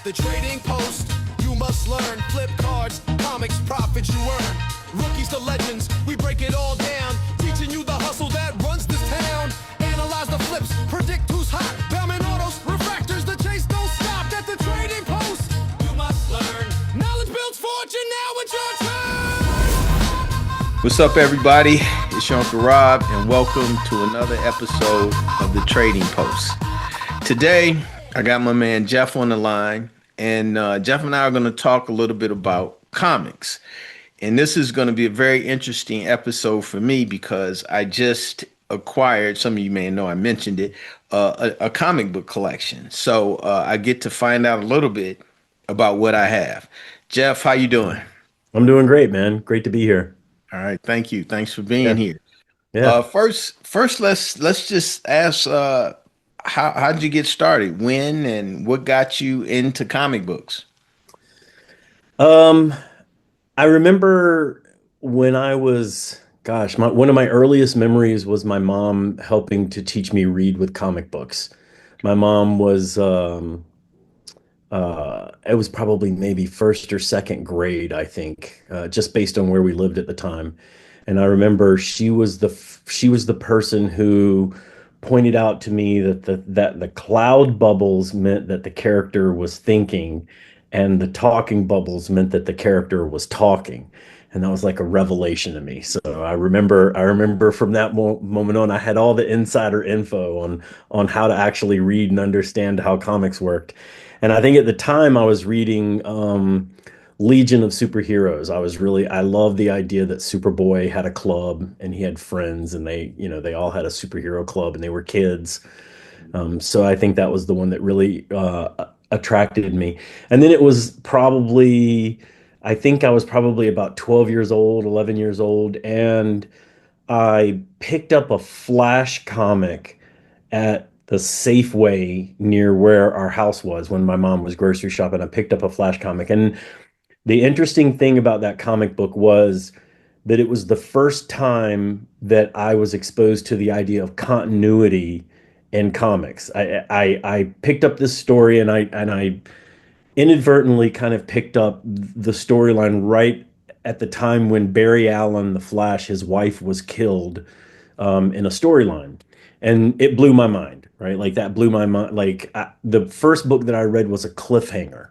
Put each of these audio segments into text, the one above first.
the trading post. You must learn, flip cards, comics, profits you earn. Rookies to legends, we break it all down. Teaching you the hustle that runs this town. Analyze the flips, predict who's hot. Bowman autos, refractors, the chase don't stop at the trading post. You must learn. Knowledge builds fortune, now it's your turn. What's up, everybody? It's your Uncle Rob, and welcome to another episode of the Trading Post. Today, I got my man Jeff on the line, and Jeff and I are going to talk a little bit about comics. And this is going to be a very interesting episode for me because I just acquired, some of you may know I mentioned it, a comic book collection. So I get to find out a little bit about what I have. Jeff, how you doing? I'm doing great, man. Great to be here. All right, thank you. Thanks for being Yeah. here. Yeah. First, let's just ask, how did you get started? When and what got you into comic books? Um, I remember when I was, one of my earliest memories was my mom helping to teach me read with comic books. My mom was, it was probably maybe first or second grade, I think, just based on where we lived at the time. And I remember she was the person who pointed out to me that the cloud bubbles meant that the character was thinking, and the talking bubbles meant that the character was talking. And that was like a revelation to me. So I remember from that moment on, I had all the insider info on how to actually read and understand how comics worked. And I think at the time I was reading Legion of Superheroes. I loved the idea that Superboy had a club and he had friends, and they all had a superhero club and they were kids. So I think that was the one that really attracted me. And then I think I was probably about 12 years old, 11 years old, and I picked up a Flash comic at the Safeway near where our house was when my mom was grocery shopping. I picked up a Flash comic. And the interesting thing about that comic book was that it was the first time that I was exposed to the idea of continuity in comics. I picked up this story, and I inadvertently kind of picked up the storyline right at the time when Barry Allen, the Flash, his wife, was killed in a storyline, and it blew my mind. Right, like that blew my mind. The first book that I read was a cliffhanger,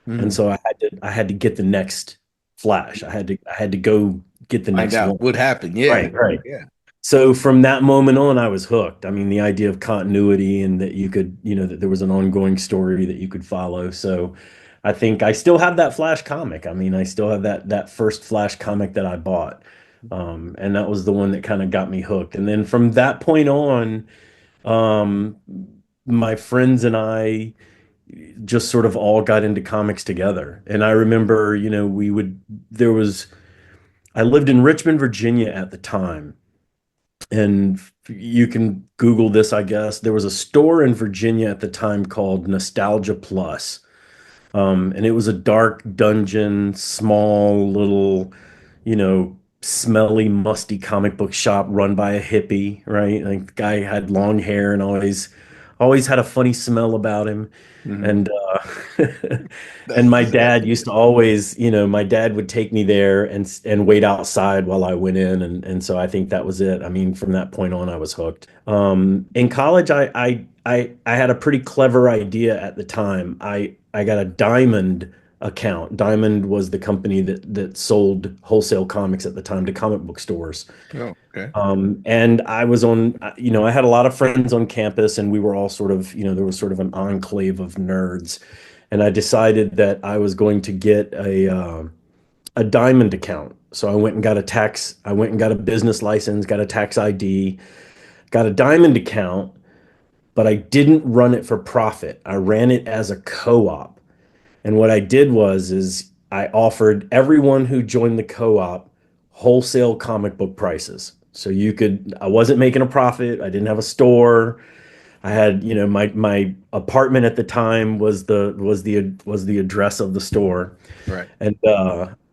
and Mhm. so I had to get the next Flash. I had to go get the Find next one. out what happened. Yeah, Right, right. yeah. So from that moment on, I was hooked. I mean, the idea of continuity and that that there was an ongoing story that you could follow. So I think I still have that Flash comic. I mean, I still have that first Flash comic that I bought. And that was the one that kind of got me hooked. And then from that point on, um, my friends and I just sort of all got into comics together. And I remember, I lived in Richmond, Virginia at the time, and you can Google this, I guess. There was a store in Virginia at the time called Nostalgia Plus. And it was a dark dungeon, small little, smelly, musty comic book shop run by a hippie, right? Like the guy had long hair and always had a funny smell about him. Mhm. And and That's my exactly dad used to always, my dad would take me there and wait outside while I went in, and so I think that was it. I mean, from that point on, I was hooked. In college, I had a pretty clever idea at the time. I got a Diamond account. Diamond was the company that sold wholesale comics at the time to comic book stores. Oh, okay. And I was I had a lot of friends on campus, and we were all sort of, there was sort of an enclave of nerds. And I decided that I was going to get a Diamond account. So I went and got a business license, got a tax ID, got a Diamond account, but I didn't run it for profit. I ran it as a co-op. And what I did is I offered everyone who joined the co-op wholesale comic book prices. So I wasn't making a profit. I didn't have a store. I had, my apartment at the time was the address of the store. Right. And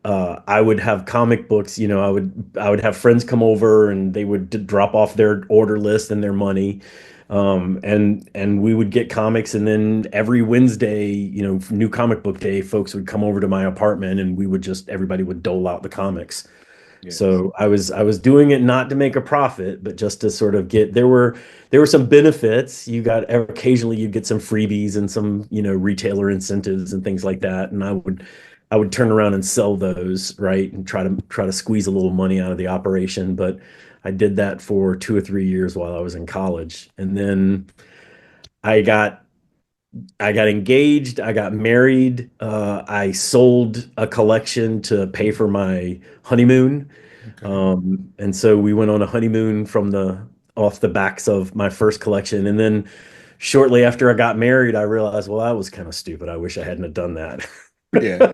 I would have comic books, I would have friends come over, and they would drop off their order list and their money. And we would get comics, and then every Wednesday, new comic book day, folks would come over to my apartment, and we would just everybody would dole out the comics. Yes. So I was doing it not to make a profit, but just to sort of get there were some benefits. You got occasionally you'd get some freebies and some, retailer incentives and things like that. And I would turn around and sell those, right? And try to squeeze a little money out of the operation. But I did that for 2 or 3 years while I was in college. And then I got I got engaged, I got married, I sold a collection to pay for my honeymoon. Okay. And so we went on a honeymoon from the off the backs of my first collection. And then shortly after I got married, I realized, well, that was kind of stupid. I wish I hadn't have done that. Yeah.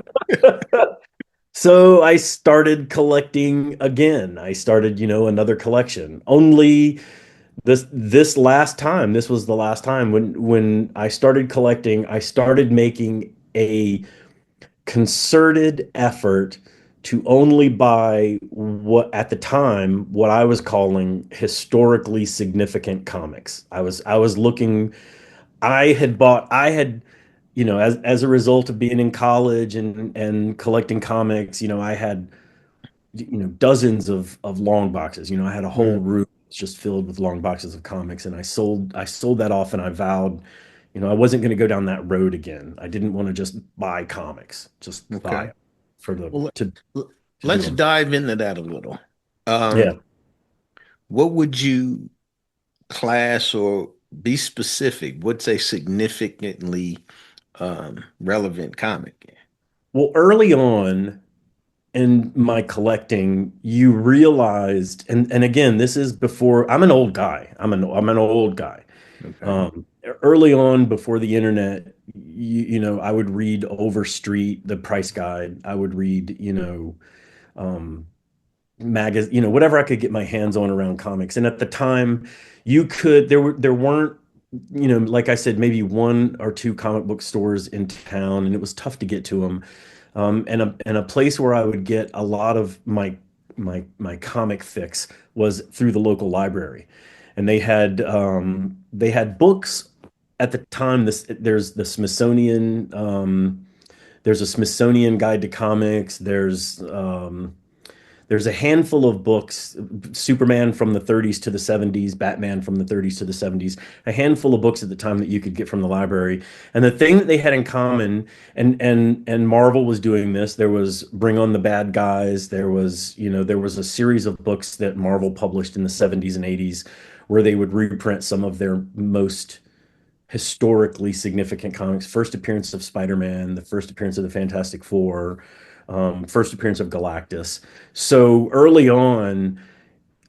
So I started collecting again. I started, another collection. Only this last time, this was the last time when I started collecting, I started making a concerted effort to only buy what at the time what I was calling historically significant comics. I was looking I had as a result of being in college and collecting comics, I had dozens of long boxes. I had a whole Mm, room just filled with long boxes of comics, and I sold that off, and I vowed, I wasn't going to go down that road again. I didn't want to just buy comics, just buy okay. them for the Well, l- to do let's them. dive into that a little. Yeah. What would you class or be specific? What's a significantly relevant comic? Well, early on in my collecting, you realized, and again, this is before I'm an old guy. I'm an old guy. Okay. Um, Early on, before the internet, I would read Overstreet, the price guide. I would read, um, whatever I could get my hands on around comics. And at the time, there weren't, like I said, maybe one or two comic book stores in town, and it was tough to get to them. And a place where I would get a lot of my comic fix was through the local library, and they had books at the time. There's a Smithsonian Guide to Comics. There's a handful of books, Superman from the 30s to the 70s, Batman from the 30s to the 70s, a handful of books at the time that you could get from the library. And the thing that they had in common, and Marvel was doing this, there was Bring on the Bad Guys, there was a series of books that Marvel published in the 70s and 80s where they would reprint some of their most historically significant comics. First appearance of Spider-Man, the first appearance of the Fantastic Four, first appearance of Galactus. So early on,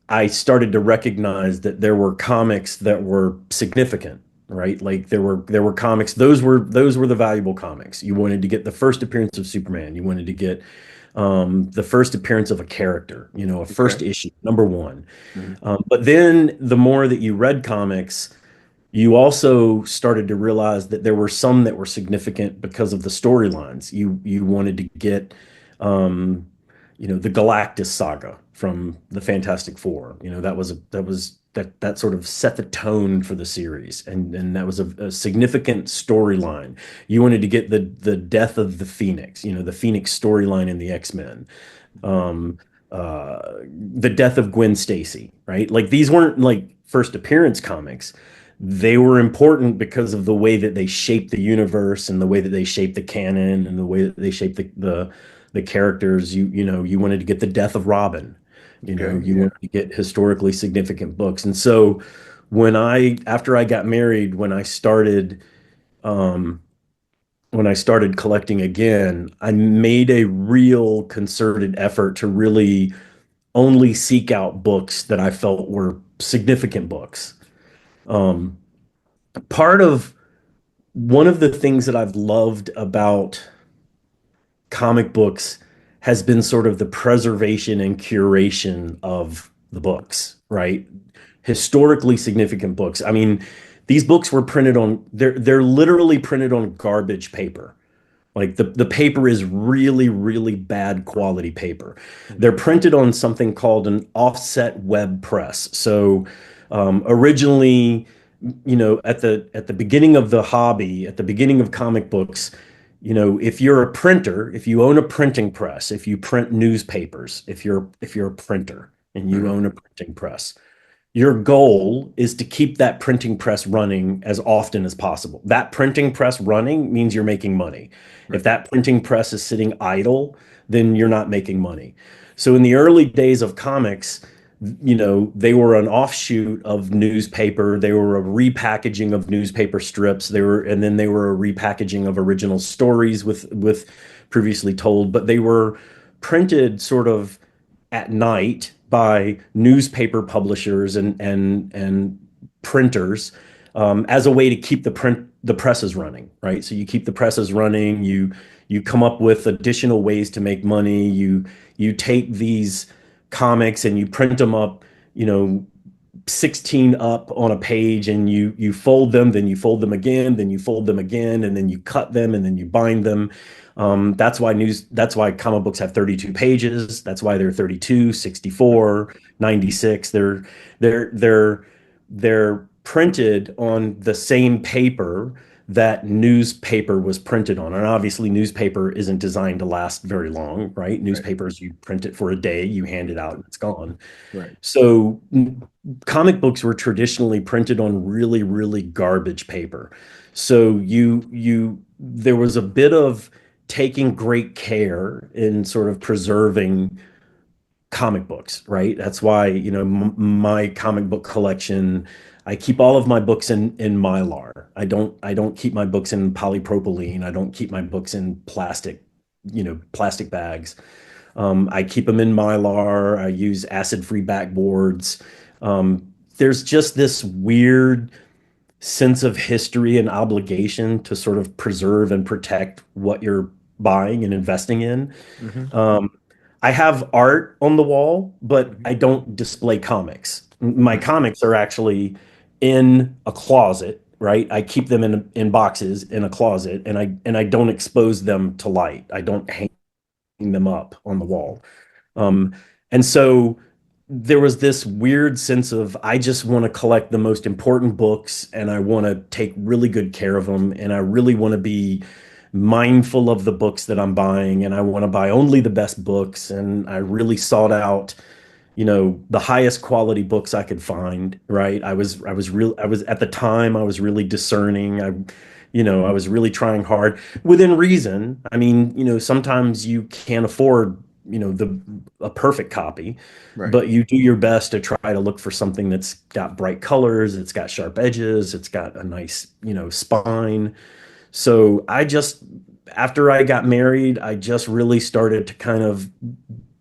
I started to recognize that there were comics that were significant, right? Like there were comics. Those were the valuable comics. You wanted to get the first appearance of Superman. You wanted to get the first appearance of a character. A Okay. first issue, number one. Mhm. But then the more that you read comics, you also started to realize that there were some that were significant because of the storylines. You wanted to get, um, the Galactus saga from the Fantastic Four. That sort of set the tone for the series, and that was a significant storyline. You wanted to get the death of the Phoenix, the Phoenix storyline in the X-Men, um, the death of Gwen Stacy, right? Like these weren't like first appearance comics. They were important because of the way that they shaped the universe and the way that they shaped the canon and the way that they shaped the characters. You wanted to get the death of Robin. Okay. You Yeah. wanted to get historically significant books. And so after I got married, um, when I started collecting again, I made a real concerted effort to really only seek out books that I felt were significant books. Um, Part of one of the things that I've loved about comic books has been sort of the preservation and curation of the books, right? Historically significant books. I mean, these books were printed on they're literally printed on garbage paper. Like the paper is really, really bad quality paper. They're printed on something called an offset web press. So originally, at the beginning of the hobby, at the beginning of comic books, if you're a printer, if you own a printing press, if you print newspapers, if you're a printer and you Mhm. own a printing press, your goal is to keep that printing press running as often as possible. That printing press running means you're making money. If Right. that printing press is sitting idle, then you're not making money. So in the early days of comics, they were an offshoot of newspaper. They were a repackaging of newspaper strips. And then they were a repackaging of original stories with previously told, but they were printed sort of at night by newspaper publishers and printers, as a way to keep the presses running, right? So you keep the presses running. You come up with additional ways to make money. You take these comics and you print them up, you know, 16 up on a page, and you fold them, then you fold them again, then you fold them again, and then you cut them, and then you bind them. That's why comic books have 32 pages. That's why they're 32, 64, 96. They're printed on the same paper that newspaper was printed on. And obviously newspaper isn't designed to last very long, right? Right. Newspapers, you print it for a day, you hand it out, and it's gone. Right. So comic books were traditionally printed on really, really garbage paper. So there was a bit of taking great care in sort of preserving comic books, right? That's why, my comic book collection, I keep all of my books in Mylar. I don't keep my books in polypropylene. I don't keep my books in plastic bags. I keep them in Mylar. I use acid-free backboards. There's just this weird sense of history and obligation to sort of preserve and protect what you're buying and investing in. Hmm. Um, I have art on the wall, but I don't display comics. My Hmm. comics are actually in a closet, right? I keep them in boxes in a closet, and I don't expose them to light. I don't hang them up on the wall. Um, and so there was this weird sense of I just want to collect the most important books, and I want to take really good care of them, and I really want to be mindful of the books that I'm buying, and I want to buy only the best books. And I really sought out, the highest quality books I could find, right? I was at the time I was really discerning. I was really trying hard within reason. I mean, sometimes you can't afford, the a perfect copy, Right. but you do your best to try to look for something that's got bright colors, it's got sharp edges, it's got a nice, spine. So after I got married, I just really started to kind of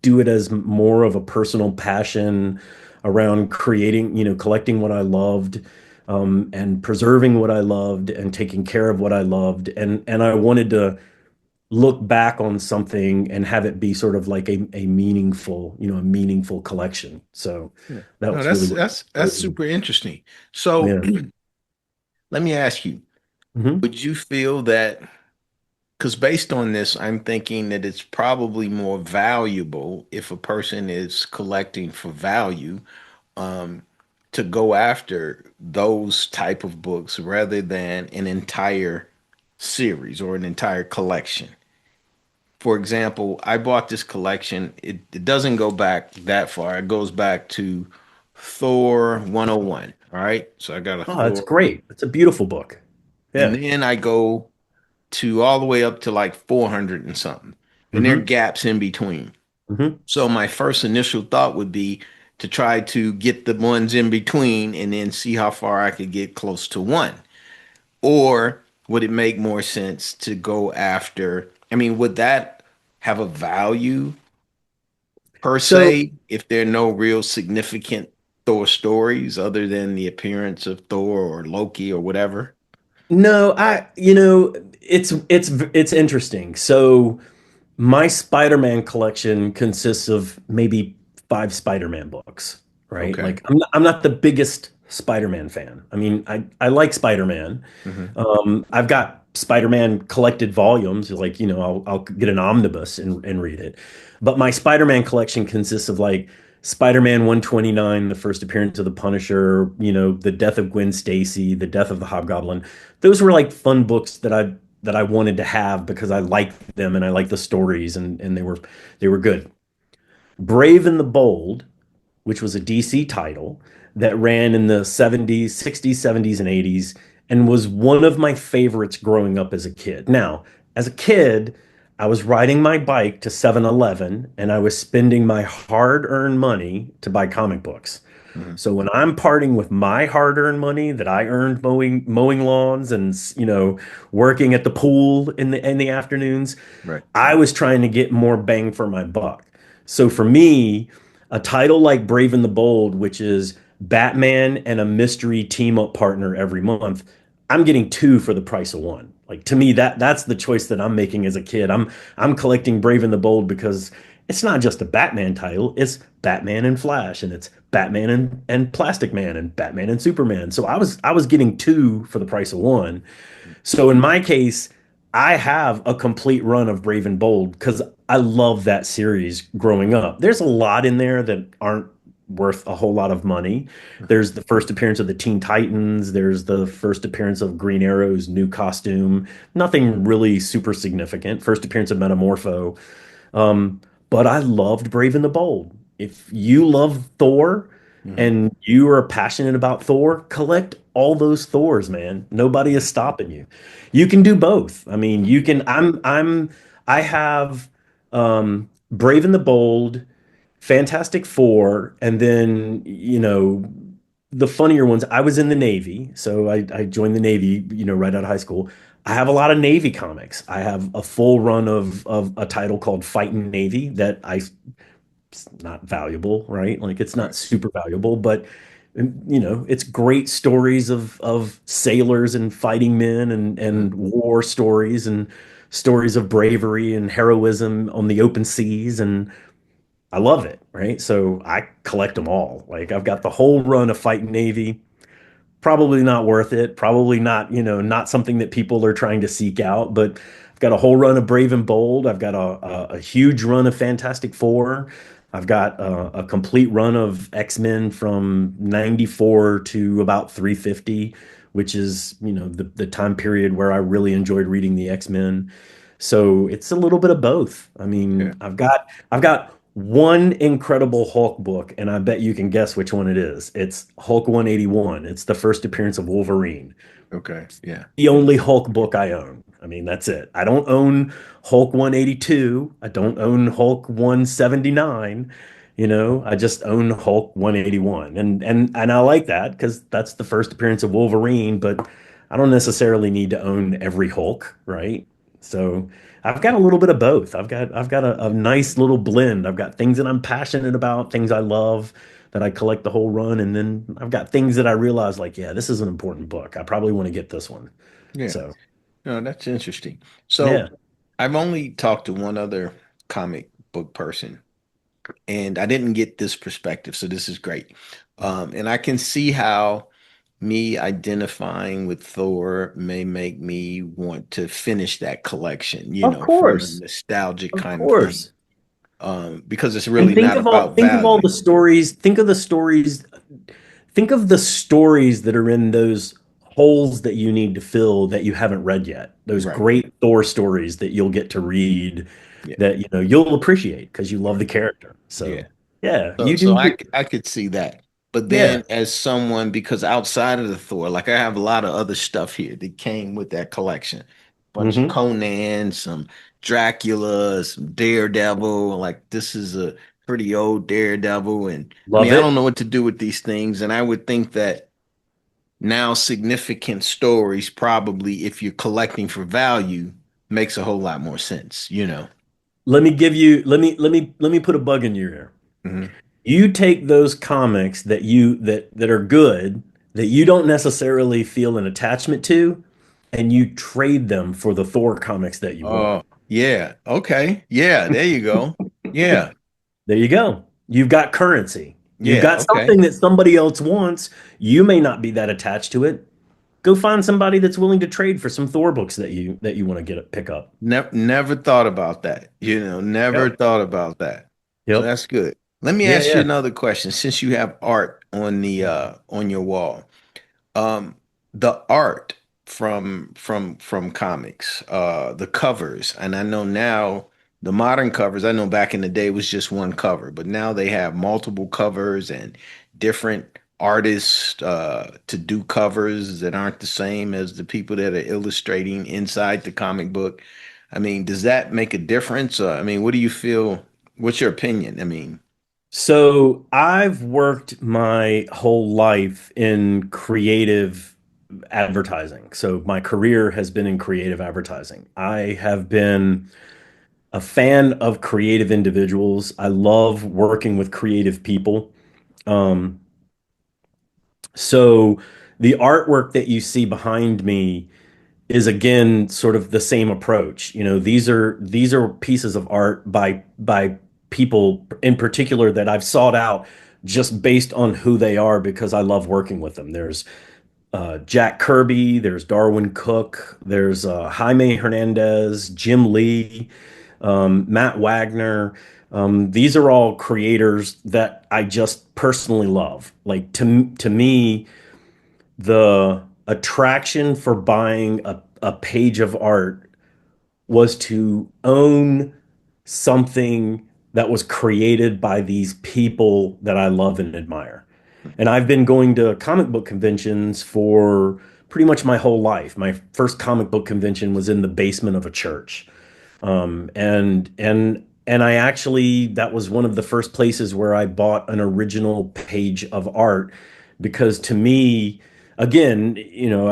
do it as more of a personal passion around creating, collecting what I loved, and preserving what I loved and taking care of what I loved. And I wanted to look back on something and have it be sort of like a meaningful collection. So Yeah. that No, was really that's what that's that's started. super interesting. So Yeah. let me ask you, Mhm. would you feel that, because based on this, I'm thinking that it's probably more valuable if a person is collecting for value, um, to go after those type of books rather than an entire series or an entire collection. For example, I bought this collection. It doesn't go back that far. It goes back to Thor 101. All right. So I got a Oh, that's Thor. great. It's a beautiful book. And Yeah. then I go to all the way up to like 400 and something. And there are Hmm. gaps in between. Hmm. So my first initial thought would be to try to get the ones in between and then see how far I could get close to one. Or would it make more sense to go after? I mean, would that have a value per So se if there are no real significant Thor stories other than the appearance of Thor or Loki or whatever? no, it's interesting. So my Spider-Man collection consists of maybe five Spider-Man books, right? Okay. Like I'm not the biggest Spider-Man fan. I mean, I like Spider-Man. Hmm. I've got Spider-Man collected volumes, like, I'll get an omnibus and read it. But my Spider-Man collection consists of like Spider-Man 129, the first appearance of the Punisher, the death of Gwen Stacy, the death of the Hobgoblin. Those were like fun books that I wanted to have because I liked them and I liked the stories and they were good. Brave and the Bold, which was a DC title that ran in the 70s, 60s, 70s, and 80s, and was one of my favorites growing up as a kid. Now, as a kid, I was riding my bike to 7-Eleven and I was spending my hard-earned money to buy comic books. Mhm. So when I'm parting with my hard-earned money that I earned mowing lawns and working at the pool in the afternoons, Right. I was trying to get more bang for my buck. So for me, a title like Brave and the Bold, which is Batman and a mystery team up partner every month, I'm getting two for the price of one. Like to me, that's the choice that I'm making as a kid. I'm collecting Brave and the Bold because it's not just a Batman title, it's Batman and Flash, and it's Batman and Plastic Man and Batman and Superman. So I was getting two for the price of one. So in my case, I have a complete run of Brave and Bold because I love that series growing up. There's a lot in there that aren't worth a whole lot of money. There's the first appearance of the Teen Titans, there's the first appearance of Green Arrow's new costume. Nothing really super significant. First appearance of Metamorpho. But I loved Brave and the Bold. If you love Thor Mhm. and you are passionate about Thor, collect all those Thors, man. Nobody is stopping you. You can do both. I mean, you can. I have Brave and the Bold, Fantastic Four, and then the funnier ones. I was in the Navy, so I joined the Navy, right out of high school. I have a lot of Navy comics. I have a full run of a title called Fightin' Navy that I it's not valuable, right? Like it's not Right. super valuable, but it's great stories of sailors and fighting men and Mhm. war stories and stories of bravery and heroism on the open seas and I love it, right? So I collect them all. Like I've got the whole run of Fighting Navy. Probably not worth it. Probably not, not something that people are trying to seek out. But I've got a whole run of Brave and Bold. I've got a huge run of Fantastic Four. I've got a complete run of X-Men from 94 to about 350, which is, the time period where I really enjoyed reading the X-Men. So it's a little bit of both. I Yeah. mean, I've got one Incredible Hulk book, and I bet you can guess which one it is. It's Hulk 181. It's the first appearance of Wolverine. Okay. Yeah. The only Hulk book I own. I mean, that's it. I don't own Hulk 182. I don't own Hulk 179. I just own Hulk 181. And I like that because that's the first appearance of Wolverine, but I don't necessarily need to own every Hulk, right? So I've got a little bit of both. I've got a nice little blend. I've got things that I'm passionate about, things I love that I collect the whole run, and then I've got things that I realize like, yeah, this is an important book. I probably want to get this one. Yeah. So No, that's interesting. So yeah. I've only talked to one other comic book person, and I didn't get this perspective, so this is great. And I can see how me identifying with Thor may make me want to finish that collection, Of from a course. nostalgic Of kind of thing. course. Because it's And really not about think of all value. the stories, think of the stories that are in those holes that you need to fill that you haven't read yet. Those Right. great Thor stories that you'll get to read Yeah. that you'll appreciate because you love the Right. character. Yeah. So yeah, So, you so do I, you, c- I could see that. But yeah. then as someone, because outside of the Thor, like I have a lot of other stuff here that came with that collection. Bunch of Hmm. Conan, some Dracula, some Daredevil. Like this is a pretty old Daredevil. And I Love mean, I don't it. know what to do with these things. And I would think that now significant stories probably, if you're collecting for value, makes a whole lot more sense. Let me put a bug in your ear. Hmm. You take those comics that are good that you don't necessarily feel an attachment to, and you trade them for the Thor comics that you want. Oh, yeah. Okay. Yeah, there you go. Yeah. There you go. You've got currency. You've Yeah. got Okay. something that somebody else wants. You may not be that attached to it. Go find somebody that's willing to trade for some Thor books that you want to pick up. Never thought about that. Never Yep. thought about that. So Yep. that's good. Let me Yeah, ask you yeah. another question. Since you have art on the on your wall, um, the art from comics, the covers, and I know now the modern covers. I know back in the day it was just one cover, but now they have multiple covers and different artists to do covers that aren't the same as the people that are illustrating inside the comic book. I mean, does that make a difference? I mean, what do you feel? What's your opinion? I mean, So I've worked my whole life in creative advertising. So my career has been in creative advertising. I have been a fan of creative individuals. I love working with creative people. Um, so the artwork that you see behind me is again sort of the same approach. You know, these are pieces of art by people in particular that I've sought out just based on who they are because I love working with them. There's Jack Kirby, there's Darwin Cook, there's Jaime Hernandez, Jim Lee, Matt Wagner. These are all creators that I just personally love. Like to me, the attraction for buying a page of art was to own something that was created by these people that I love and admire. And I've been going to comic book conventions for pretty much my whole life. My first comic book convention was in the basement of a church. And I actually that was one of the first places where I bought an original page of art because to me, again, you know,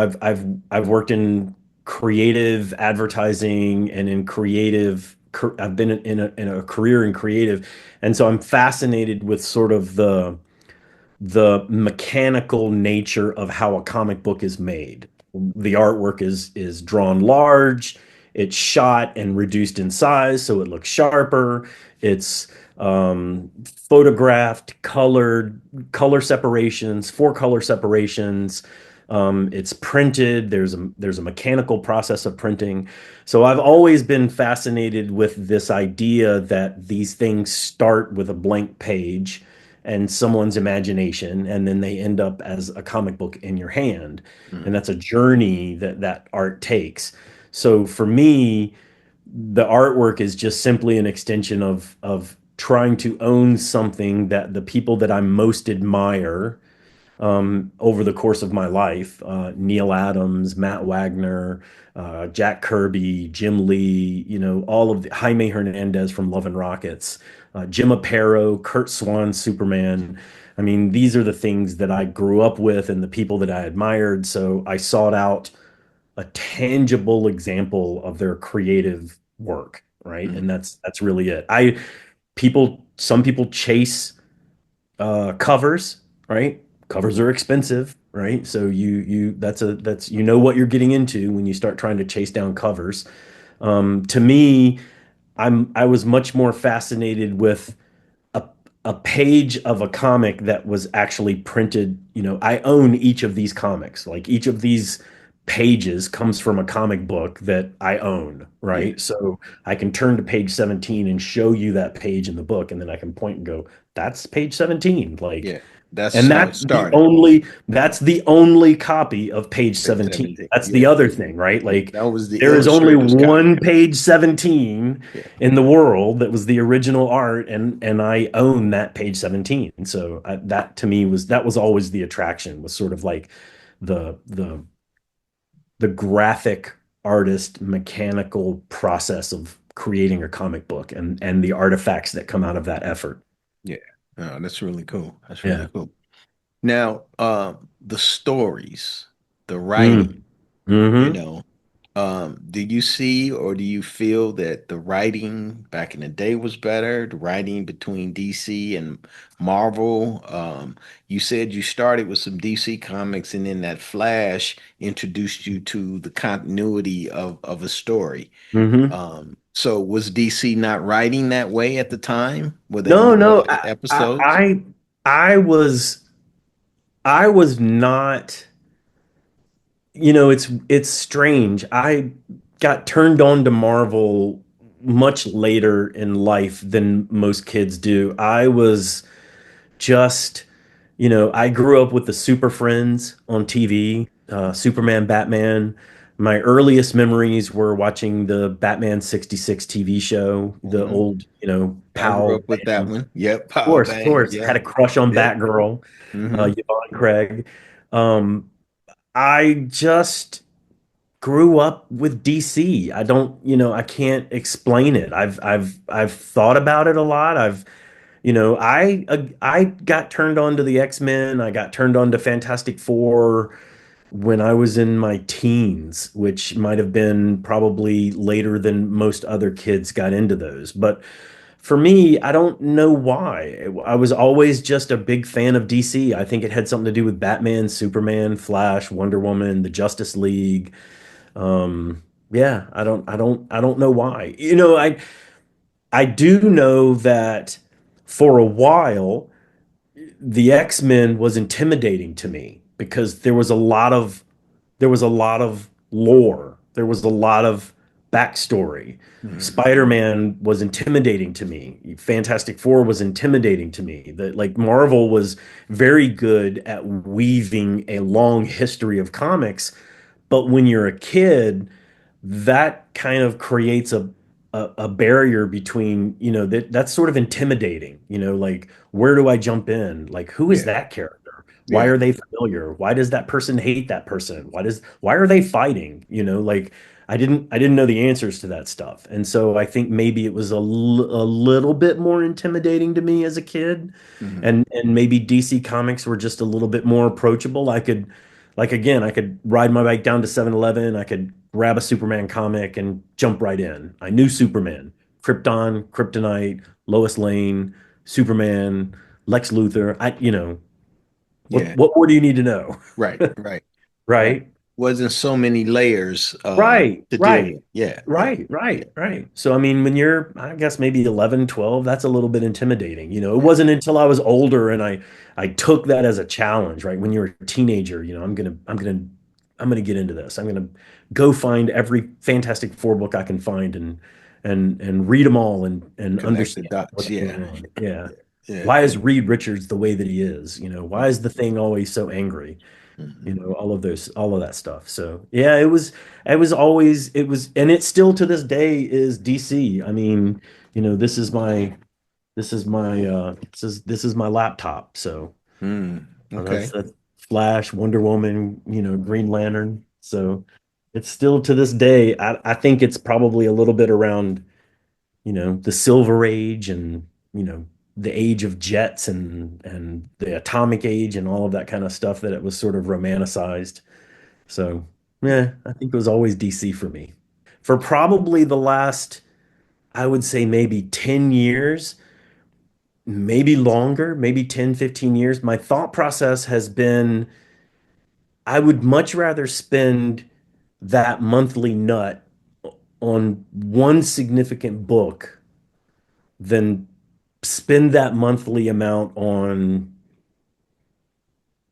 I've worked in creative advertising and in creative. I've been in a career in creative, and so I'm fascinated with sort of the mechanical nature of how a comic book is made. The artwork is drawn large, it's shot and reduced in size so it looks sharper. It's photographed, colored, color separations, four color separations. It's printed. There's a mechanical process of printing. So I've always been fascinated with this idea that these things start with a blank page and someone's imagination, and then they end up as a comic book in your hand. And mm, that's a journey that art takes. So for me, the artwork is just simply an extension of trying to own something that the people that I most admire over the course of my life. Neil Adams, Matt Wagner, Jack Kirby, Jim Lee, you know, all of the Jaime Hernandez from Love and Rockets, Jim Aparo, Kurt Swan, Superman. I mean, these are the things that I grew up with and the people that I admired. So I sought out a tangible example of their creative work, right? And mm, that's really it. Some people chase covers, right? Covers are expensive, right? So that's you know what you're getting into when you start trying to chase down covers. To me, I was much more fascinated with a a page of a comic that was actually printed. You know, I own each of these comics. Like each of these pages comes from a comic book that I own, yeah, right? So I can turn to page 17 and show you that page in the book, and then I can point and go, that's page 17. Like, yeah. That's and how it started. that's the only copy of page Page 17. 17. That's the Yeah, other thing, right? yeah. Like That was the there is only illustrator's copy. one page 17 Yeah, in the world that was the original art, and I own that page 17. So that to me was always the attraction, was sort of like the the the graphic artist mechanical process of creating a comic book and the artifacts that come out of that effort. yeah. Oh, that's really cool. That's really Yeah. cool. Now, the stories, the writing, Mm. Hmm. do you see or do you feel that the writing back in the day was better? The writing between DC and Marvel? You said you started with some DC comics and then that Flash introduced you to the continuity of a story. Hmm. So was DC not writing that way at the time? Were they No, more no, like episodes? I was not, you know, it's strange. I got turned on to Marvel much later in life than most kids do. I was just, I grew up with the Super Friends on TV, Superman, Batman. My earliest memories were watching the Batman 66 TV show, the Hmm. old, I grew PAL up with that band. one. Yep. Of Power course, of bang. course. Had Yeah. a crush on Yep. Batgirl, Hmm. Yvonne Craig. Um, I just grew up with DC. I don't, I can't explain it. I've thought about it a lot. I got turned on to the X-Men. I got turned on to Fantastic Four when I was in my teens, which might have been probably later than most other kids got into those. But for me, I don't know why. I was always just a big fan of DC. I think it had something to do with Batman, Superman, Flash, Wonder Woman, the Justice League. Yeah, I don't know why. I do know that for a while, the X-Men was intimidating to me because there was a lot of lore. There was a lot of backstory. Hmm. Spider-Man was intimidating to me. Fantastic Four was intimidating to me. That like Marvel was very good at weaving a long history of comics, but when you're a kid, that kind of creates a barrier between, that's sort of intimidating, like where do I jump in? Like who is Yeah. that character? Why Yeah. are they familiar? Why does that person hate that person? Why are they fighting? Like I didn't know the answers to that stuff. And so I think maybe it was a little bit more intimidating to me as a kid. Hmm. And maybe DC Comics were just a little bit more approachable. Like again, I could ride my bike down to 7-Eleven. I could grab a Superman comic and jump right in. I knew Superman, Krypton, Kryptonite, Lois Lane, Superman, Lex Luthor. Yeah. What more do you need to know? Right. Right. Right. Right? Wasn't so many layers Right, to deal right, with. Yeah. Yeah. right, Yeah. right, right. So, I mean, when you're, I guess maybe 11, 12, that's a little bit intimidating. It Yeah. wasn't until I was older and I took that as a challenge, right? When you're a teenager, I'm gonna get into this. I'm gonna go find every Fantastic Four book I can find and read them all and Connect the understand dots. what's going Yeah. on. Yeah. Yeah. Yeah. Why is Reed Richards the way that he is? Why Mhm. is the Thing always so angry? Mhm. All of that stuff. So yeah, and it still to this day is DC. I mean, this is my laptop. So Okay. that's Flash, Wonder Woman, Green Lantern. So it's still to this day. I think it's probably a little bit around, the Silver Age and, the age of jets and the atomic age and all of that kind of stuff that it was sort of romanticized. So, Yeah. yeah, I think it was always DC for me. For probably the last, I would say maybe 10 years, maybe longer, maybe 10, 15 years, my thought process has been I would much rather spend that monthly nut on one significant book than spend that monthly amount on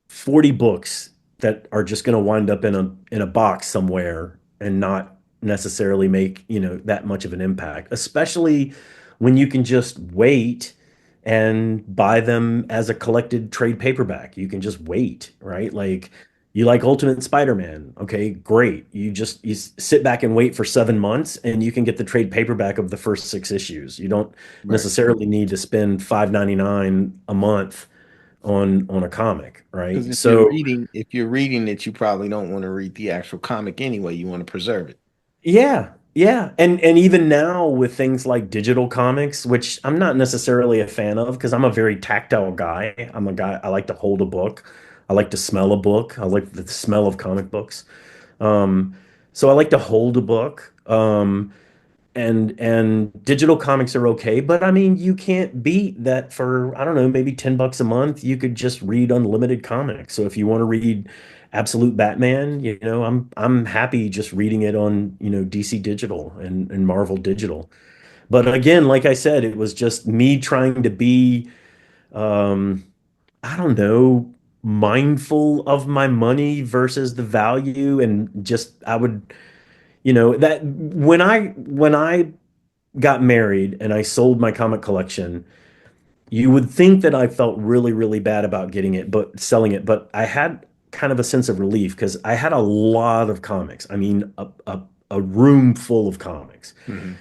40 books that are just going to wind up in a box somewhere and not necessarily make, that much of an impact, especially when you can just wait and buy them as a collected trade paperback. You can just wait, right? Like you like Ultimate Spider-Man. Okay, great. You sit back and wait for 7 months and you can get the trade paperback of the first six issues. You don't Right. necessarily need to spend 5.99 a month on a comic, Because right? So if you're reading it, you probably don't want to read the actual comic anyway. You want to preserve it. yeah, yeah. And even now with things like digital comics, which I'm not necessarily a fan of because I'm a very tactile guy. I'm a guy I like to hold a book. I like to smell a book. I like the smell of comic books. Um, so I like to hold a book. And digital comics are okay, but I mean, you can't beat that for, I don't know, maybe $10 a month. You could just read unlimited comics. So if you want to read Absolute Batman, I'm happy just reading it on, DC Digital and Marvel Digital. But again, like I said, it was just me trying to be, um, I don't know, mindful of my money versus the value, and just I would, that when I got married and I sold my comic collection, you would think that I felt really, really bad about getting it, but selling it. But I had kind of a sense of relief because I had a lot of comics. I mean, a room full of comics. Hmm.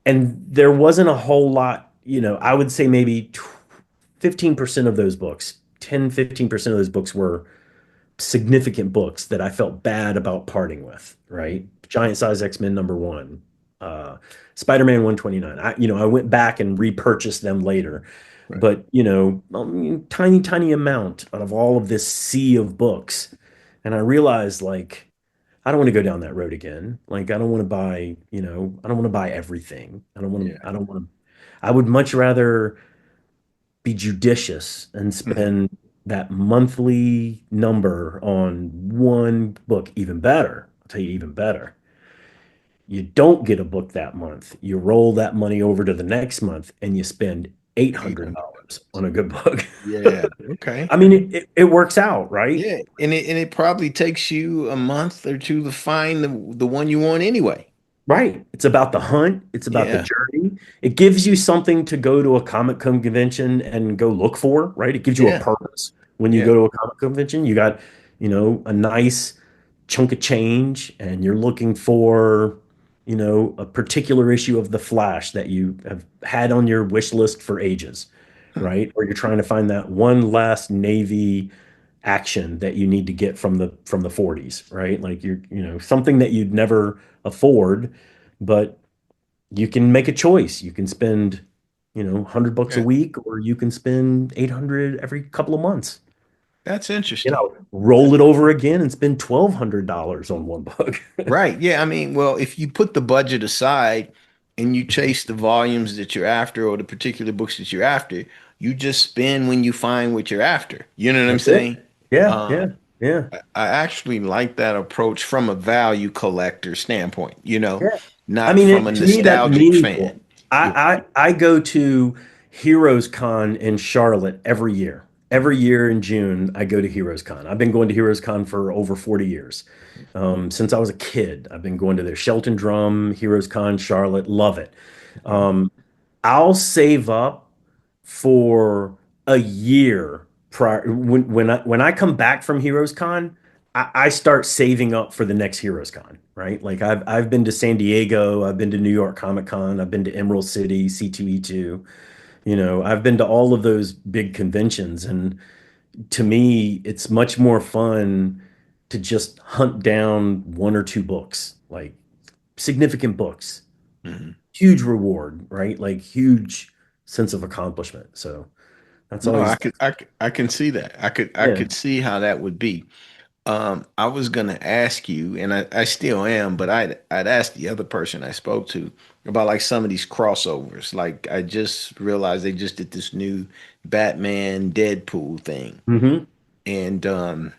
And there wasn't a whole lot, I would say maybe 15% of those books, 10, 15% of those books were significant books that I felt bad about parting with, right? Giant Size X-Men #1, uh, Spider-Man 129. I went back and repurchased them later. Right. But, I mean, tiny, tiny amount out of all of this sea of books. And I realized like I don't want to go down that road again. Like I don't want to buy, I don't want to buy everything. Yeah. I don't want to, I would much rather be judicious and Hmm. spend that monthly number on one book. Even better. I'll tell you even better. You don't get a book that month. You roll that money over to the next month and you spend $800 $800. on a good book. Yeah. Okay. I mean, it works out, right? Yeah, and it probably takes you a month or two to find the one you want anyway. Right. It's about the hunt. It's about the Yeah. journey. It gives you something to go to a comic convention and go look for, right? It gives you a Yeah. purpose when you Yeah. go to a comic convention. You got, a nice chunk of change and you're looking for, a particular issue of The Flash that you have had on your wish list for ages, Hmm. right? Or you're trying to find that one last Navy action that you need to get from the 40s, right? Like something that you'd never afford, but you can make a choice. You can spend, 100 bucks a Yeah. week, or you can spend 800 every couple of months. That's interesting. Roll it over again and spend $1,200 on one book. Right. Yeah. I mean, well, if you put the budget aside and you chase the volumes that you're after or the particular books that you're after, you just spend when you find what you're after. You know what I'm That's saying? it. Yeah, Um, yeah, yeah, I actually like that approach from a value collector standpoint, yeah. I not mean, from a to me, that's nostalgic fan. meaningful. Yeah. I go to Heroes Con in Charlotte every year. Every year in June, I go to Heroes Con. I've been going to Heroes Con for over 40 years. Since I was a kid, I've been going to their Shelton Drum, Heroes Con, Charlotte. Love it. Okay. Um, I'll save up for a year prior when I come back from Heroes Con, I start saving up for the next Heroes Con, right? Like I've been to San Diego, I've been to New York Comic Con, I've been to Emerald City, C2E2. I've been to all of those big conventions, and to me, it's much more fun to just hunt down one or two books, like significant books. Mhm. Huge reward, right? Like huge sense of accomplishment. So that's No, always, I can see that. I yeah. could see how that would be. I was gonna ask you, and I still am, but I'd ask the other person I spoke to about like some of these crossovers. Like I just realized they just did this new Batman Deadpool thing. Hmm. And I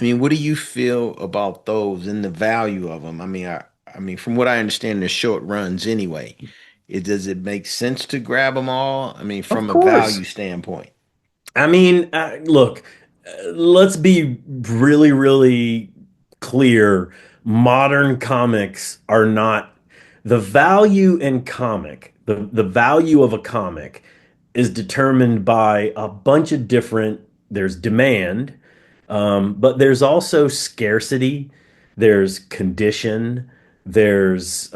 mean, what do you feel about those and the value of them? I mean, from what I understand, they're short runs anyway. Does it make sense to grab them all? I mean, Of from a course. value standpoint. I mean, look, let's be really, really clear. Modern comics are not the value in comic, the value of a comic is determined by a bunch of different, there's demand, but there's also scarcity, there's condition, there's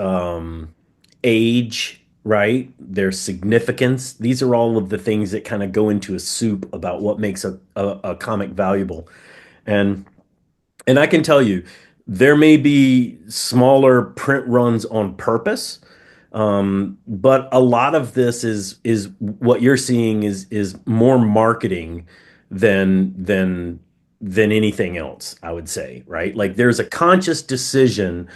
age, right? There's significance. These are all of the things that kind of go into a soup about what makes a comic valuable. And and I can tell you, there may be smaller print runs on purpose, but a lot of this is what you're seeing is more marketing than anything else, I would say, right? Like there's a conscious decision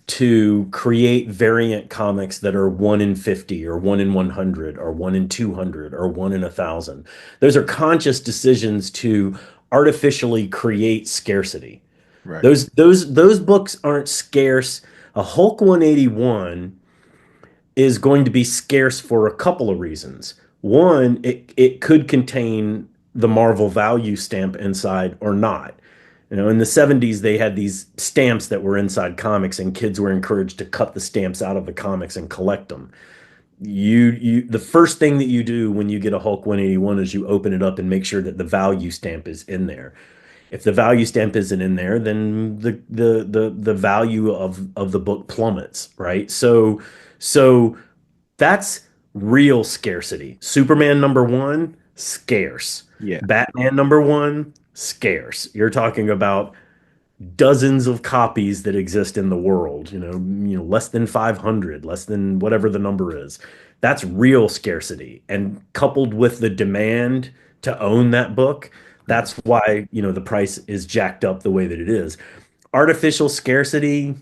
to create variant comics that are 1 in 50 or 1 in 100 or 1 in 200 or 1 in 1,000. Those are conscious decisions to artificially create scarcity. Right. Those books aren't scarce. A Hulk 181 is going to be scarce for a couple of reasons. One, it could contain the Marvel value stamp inside or not. In the 70s, they had these stamps that were inside comics, and kids were encouraged to cut the stamps out of the comics and collect them. The first thing that you do when you get a Hulk 181 is you open it up and make sure that the value stamp is in there. If the value stamp isn't in there, then the value of the book plummets, right? So that's real scarcity. Superman number one, scarce. Yeah. Batman number one, scarce. You're talking about dozens of copies that exist in the world, less than 500, less than whatever the number is. That's real scarcity. And coupled with the demand to own that book, Mhm. that's why, the price is jacked up the way that it is. Artificial scarcity,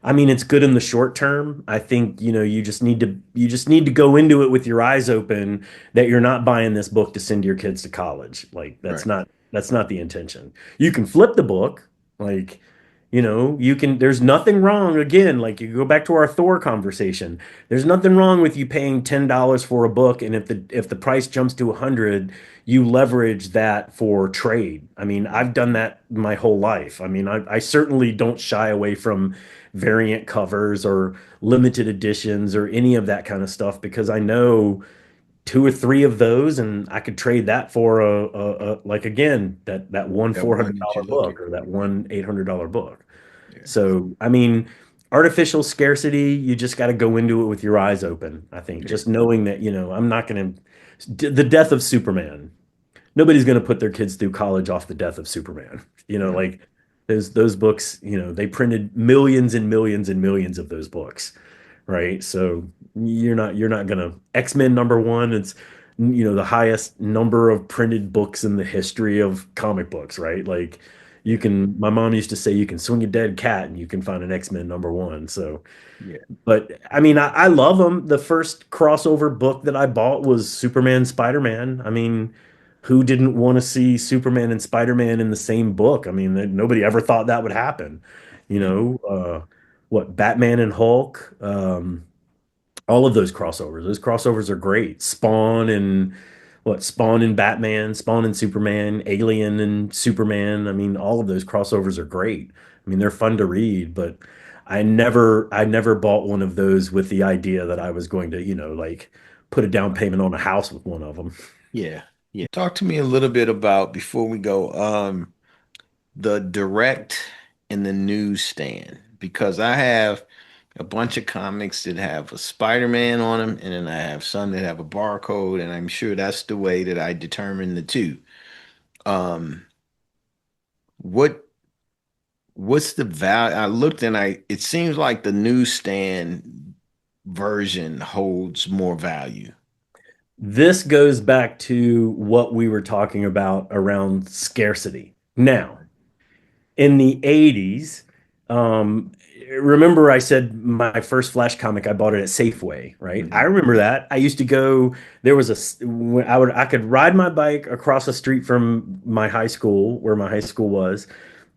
I mean, it's good in the short term. I think, you just need to go into it with your eyes open that you're not buying this book to send your kids to college. Like Right. that's not the intention. You can flip the book, like, there's nothing wrong again, like you go back to our Thor conversation. There's nothing wrong with you paying $10 for a book, and if the price jumps to 100, you leverage that for trade. I mean, I've done that my whole life. I mean, I certainly don't shy away from variant covers or limited editions or any of that kind of stuff because I know two or three of those and I could trade that for like again that one That one that $400 you're looking book or for. that one $800 book. Yeah. So I mean, artificial scarcity, you just got to go into it with your eyes open. I think Yeah. just knowing that I'm not going to the death of Superman, nobody's going to put their kids through college off the death of Superman. No. Like those books, they printed millions and millions and millions of those books, right? So you're not going to X-Men number one. It's the highest number of printed books in the history of comic books, right? Like you Yeah. can. My mom used to say you can swing a dead cat and you can find an X-Men number one. So Yeah. but I mean, I love them. The first crossover book that I bought was Superman, Spider-Man. I mean, who didn't want to see Superman and Spider-Man in the same book? I mean, nobody ever thought that would happen. You Yeah. know, what Batman and Hulk, all of those crossovers. Those crossovers are great. Spawn and Batman, Spawn and Superman, Alien and Superman. I mean, all of those crossovers are great. I mean, they're fun to read, but I never bought one of those with the idea that I was going to, like put a down payment on a house with one of them. Yeah. Yeah. Talk to me a little bit about before we go, the direct and the newsstand because I have a bunch of comics that have a Spider-Man on them, and then I have some that have a barcode, and I'm sure that's the way that I determine the two. Um, what what's the value? I looked and it seems like the newsstand version holds more value. This goes back to what we were talking about around scarcity. Now, in the 80s, um, remember I said my first Flash comic, I bought it at Safeway, right? I Mhm. remember that. I used to go, there was I could ride my bike across the street from my high school, where my high school was,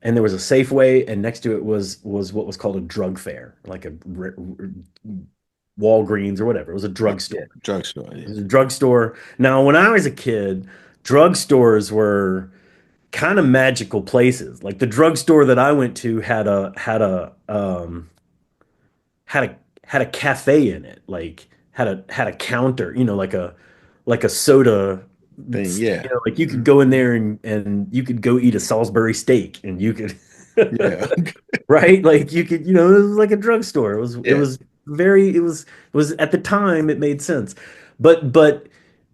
and there was a Safeway, and next to it was what was called a drug fair, like a Walgreens or whatever. It was a Yeah, drugstore. drugstore. It Yeah. was a drugstore. Now, when I was a kid, drugstores were kind of magical places. Like the drugstore that I went to had a cafe in it. Like had a counter, like a soda. Thing. Yeah. Like you could Mhm. go in there and you could go eat a Salisbury steak and you could Yeah. right? Like you could, it was like a drugstore. It was it Yeah. was very it was at the time it made sense. But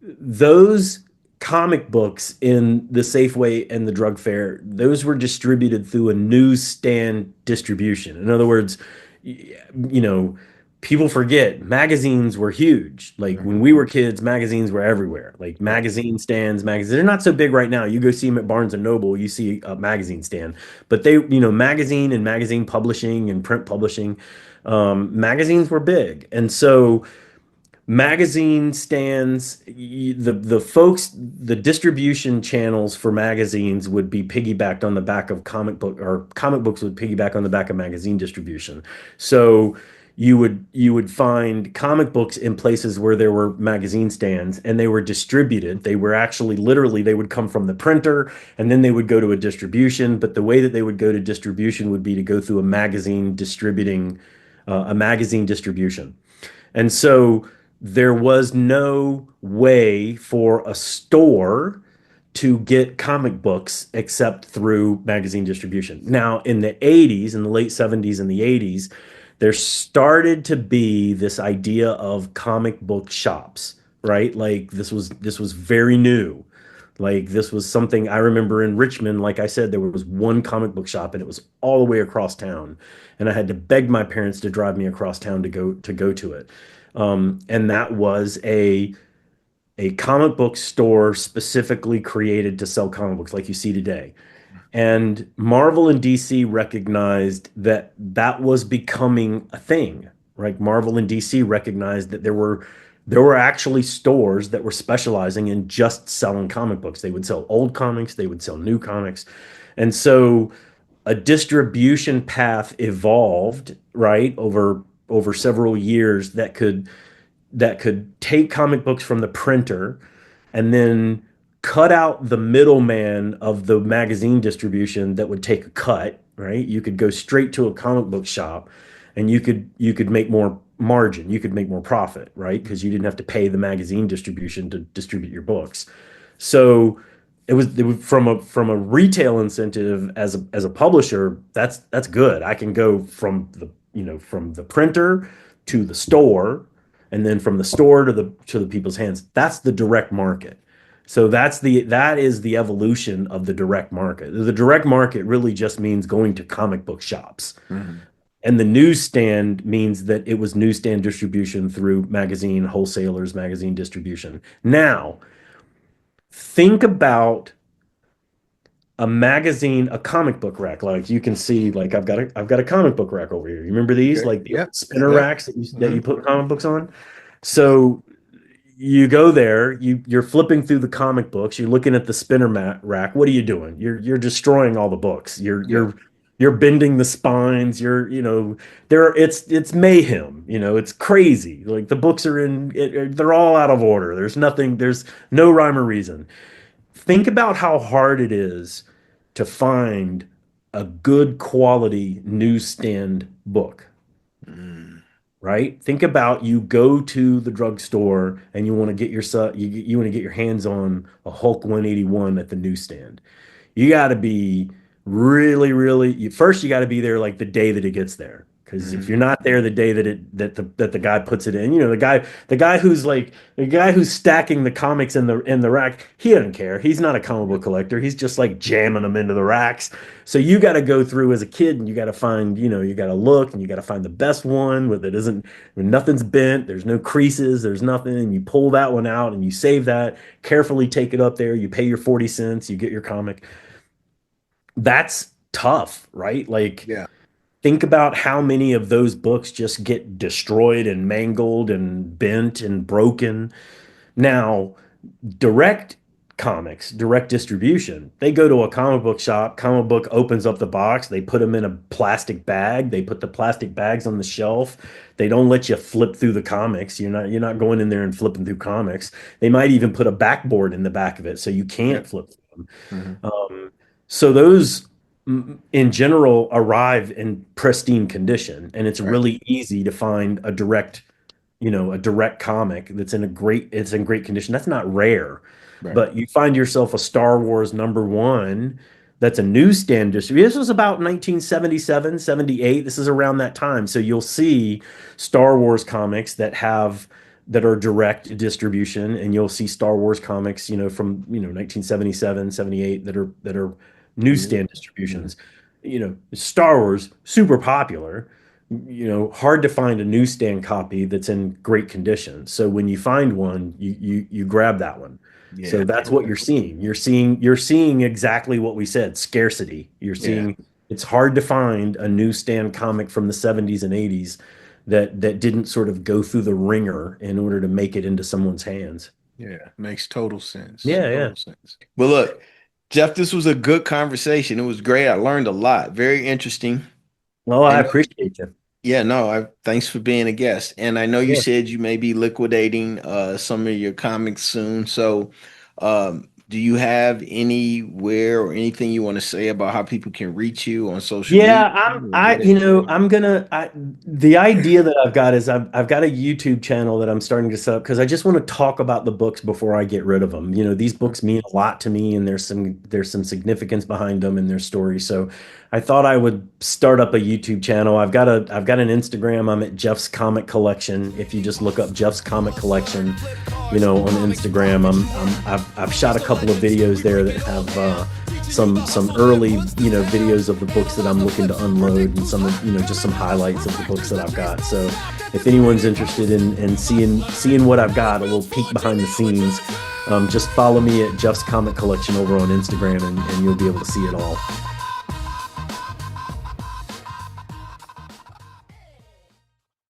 those comic books in the Safeway and the drug fair, those were distributed through a newsstand distribution. In other words, you know, people forget magazines were huge. Like when Mhm. we were kids, magazines were everywhere. Like Right. magazine stands, magazines. They're not so big right now. You go see them at Barnes and Noble, you see a magazine stand. But magazine and magazine publishing and print publishing, magazines were big. And so magazine stands, the folks, the distribution channels for magazines would be piggybacked on the back of comic books would piggyback on the back of magazine distribution. So you would find comic books in places where there were magazine stands and they were distributed. They were actually literally they would come from the printer and then they would go to a distribution. But the way that they would go to distribution would be to go through a magazine distribution. And so there was no way for a store to get comic books except through magazine distribution. Now, in the 80s, in the late 70s and the 80s, there started to be this idea of comic book shops, right? Like this was very new. Like this was something I remember in Richmond, like I said, there was one comic book shop and it was all the way across town. And I had to beg my parents to drive me across town to go to it. And that was a comic book store specifically created to sell comic books like you see today. And Marvel and DC recognized that that was becoming a thing, right? Marvel and DC recognized that there were actually stores that were specializing in just selling comic books. They would sell old comics, they would sell new comics. And so a distribution path evolved, right, over several years that could take comic books from the printer and then cut out the middleman of the magazine distribution that would take a cut, right? You could go straight to a comic book shop and you could make more margin, you could make more profit, right? Because you didn't have to pay the magazine distribution to distribute your books. So it was from a retail incentive as a publisher, that's good. I can go from the printer to the store and then from the store to the people's hands. That's the direct market. So that is the evolution of the direct market. The direct market really just means going to comic book shops. Mhm. And the newsstand means that it was newsstand distribution through magazine wholesalers, magazine distribution. Now, think about a comic book rack. Like you can see, like I've got a comic book rack over here. You remember these, Okay. like the Yep. old spinner Yep. racks that you Mhm. put comic books on? So you go there, you're flipping through the comic books, you're looking at the spinner mat rack. What are you doing? You're destroying all the books. You're Yep. you're you're bending the spines. It's mayhem. It's crazy. Like the books they're all out of order. There's no rhyme or reason. Think about how hard it is to find a good quality newsstand book, Mm. right? Think about you go to the drugstore and you want to get you want to get your hands on a Hulk 181 at the newsstand. You got to be really, really. First, you got to be there like the day that it gets there. Because if you're Mhm. not there the day that the guy puts it in, the guy who's stacking the comics in the rack, he doesn't care. He's not a comic book collector. He's just like jamming them into the racks. So you got to go through as a kid and you got to find, you got to look and you got to find the best one with it isn't when nothing's bent, there's no creases, there's nothing, and you pull that one out and you save that, carefully take it up there, you pay your 40 cents, you get your comic. That's tough, right? Like, Yeah. think about how many of those books just get destroyed and mangled and bent and broken. Now, direct direct distribution, they go to a comic book shop, comic book opens up the box, they put them in a plastic bag, they put the plastic bags on the shelf. They don't let you flip through the comics. You're not going in there and flipping through comics. They might even put a backboard in the back of it so you can't Yep. flip through them. Mhm. So those in general arrive in pristine condition, and it's Right. really easy to find a direct comic it's in great condition. That's not rare, Right. but you find yourself a Star Wars #1 that's a newsstand distribution. This was about 1977, 78. This is around that time. So you'll see Star Wars comics that are direct distribution, and you'll see Star Wars comics, from 1977, 78 that are Mhm. newsstand Mhm. distributions. Star Wars super popular, hard to find a newsstand copy that's in great condition. So when you find one, you grab that one. Yeah. So that's what you're seeing. You're seeing exactly what we said, scarcity. You're Yeah. seeing it's hard to find a newsstand comic from the 70s and 80s that didn't sort of go through the ringer in order to make it into someone's hands. Yeah. Makes total sense. Yeah, yeah. Total sense. Well, look, Jeff, this was a good conversation. It was great. I learned a lot. Very interesting. Well, I And appreciate you. Yeah, no, thanks for being a guest. And I know you Sure. said you may be liquidating some of your comics soon. So, do you have anywhere or anything you want to say about how people can reach you on social media Yeah, or get at you? the idea that I've got is I've got a YouTube channel that I'm starting to set up because I just want to talk about the books before I get rid of them. These books mean a lot to me, and there's some significance behind them and their story. So I thought I would start up a YouTube channel. I've got an Instagram. I'm at Jeff's Comic Collection. If you just look up Jeff's Comic Collection, on Instagram, I've shot a couple of videos there that have some early videos of the books that I'm looking to unload, and just some highlights of the books that I've got. So if anyone's interested in seeing what I've got, a little peek behind the scenes, just follow me at Jeff's Comic Collection over on Instagram, and you'll be able to see it all.